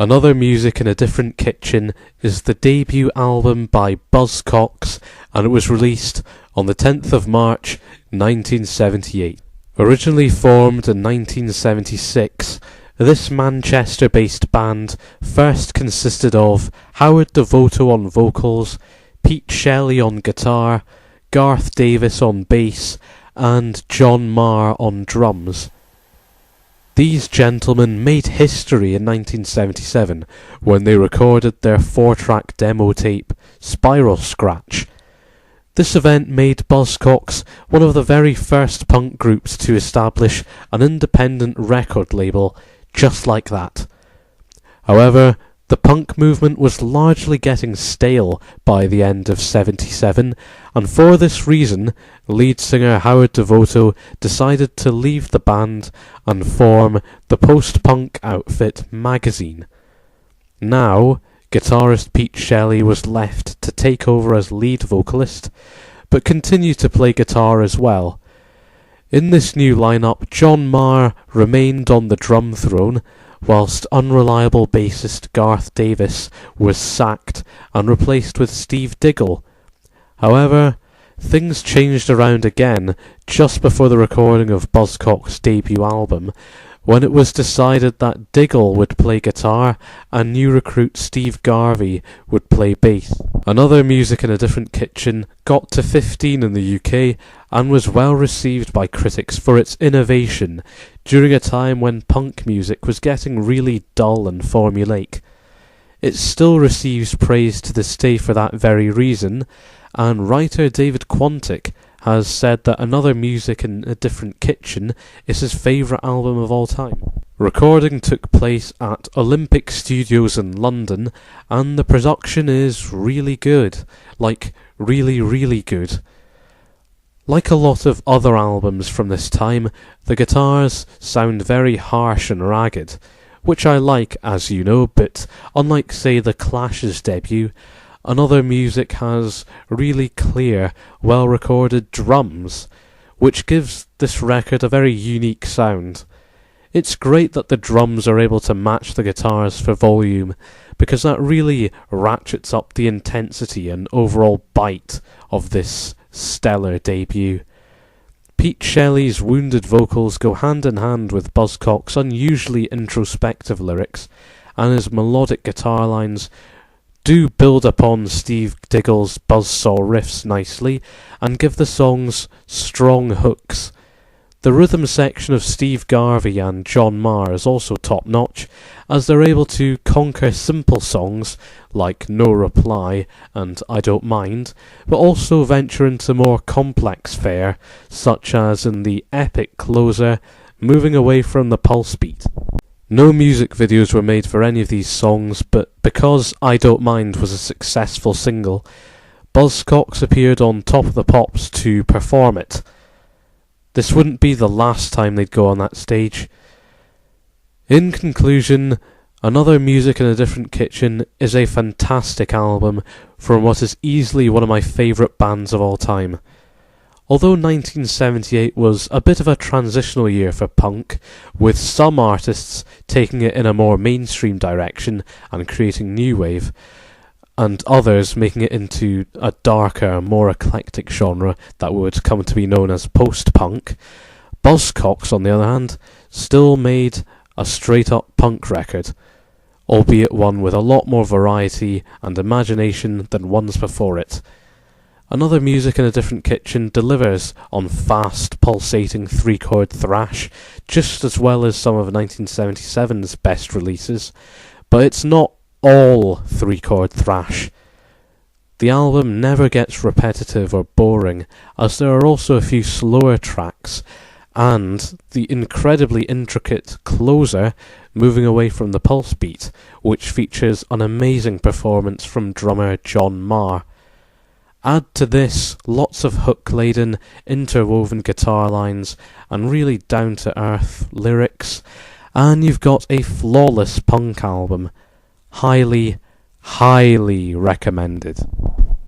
Another Music in a Different Kitchen is the debut album by Buzzcocks, and it was released on the 10th of March 1978. Originally formed in 1976, this Manchester-based band first consisted of Howard Devoto on vocals, Pete Shelley on guitar, Garth Davis on bass, and John Marr on drums. These gentlemen made history in 1977 when they recorded their 4-track demo tape, Spiral Scratch. This event made Buzzcocks one of the very first punk groups to establish an independent record label just like that. However, the punk movement was largely getting stale by the end of '77, and for this reason, lead singer Howard Devoto decided to leave the band and form the post-punk outfit Magazine. Now, guitarist Pete Shelley was left to take over as lead vocalist, but continued to play guitar as well. In this new lineup, John Marr remained on the drum throne, whilst unreliable bassist Garth Davis was sacked and replaced with Steve Diggle. However, things changed around again just before the recording of Buzzcocks' debut album, when it was decided that Diggle would play guitar and new recruit Steve Garvey would play bass. Another Music in a Different Kitchen got to 15 in the UK and was well received by critics for its innovation during a time when punk music was getting really dull and formulaic. It still receives praise to this day for that very reason, and writer David Quantick has said that Another Music in a Different Kitchen is his favourite album of all time. Recording took place at Olympic Studios in London, and the production is really good. Like, really, really good. Like a lot of other albums from this time, the guitars sound very harsh and ragged, which I like, as you know, but unlike, say, The Clash's debut, Another Music has really clear, well-recorded drums, which gives this record a very unique sound. It's great that the drums are able to match the guitars for volume, because that really ratchets up the intensity and overall bite of this stellar debut. Pete Shelley's wounded vocals go hand in hand with Buzzcocks' unusually introspective lyrics, and his melodic guitar lines do build upon Steve Diggle's buzzsaw riffs nicely and give the songs strong hooks. The rhythm section of Steve Garvey and John Marr is also top-notch, as they're able to conquer simple songs like No Reply and I Don't Mind, but also venture into more complex fare, such as in the epic closer, Moving Away from the Pulse Beat. No music videos were made for any of these songs, but because I Don't Mind was a successful single, Buzzcocks appeared on Top of the Pops to perform it. This wouldn't be the last time they'd go on that stage. In conclusion, Another Music in a Different Kitchen is a fantastic album from what is easily one of my favourite bands of all time. Although 1978 was a bit of a transitional year for punk, with some artists taking it in a more mainstream direction and creating new wave, and others making it into a darker, more eclectic genre that would come to be known as post-punk, Buzzcocks, on the other hand, still made a straight-up punk record, albeit one with a lot more variety and imagination than ones before it. Another Music in a Different Kitchen delivers on fast, pulsating 3-chord thrash, just as well as some of 1977's best releases, but it's not all 3-chord thrash. The album never gets repetitive or boring, as there are also a few slower tracks, and the incredibly intricate closer, Moving Away from the Pulse Beat, which features an amazing performance from drummer John Marr. Add to this lots of hook-laden, interwoven guitar lines and really down-to-earth lyrics, and you've got a flawless punk album. Highly, highly recommended.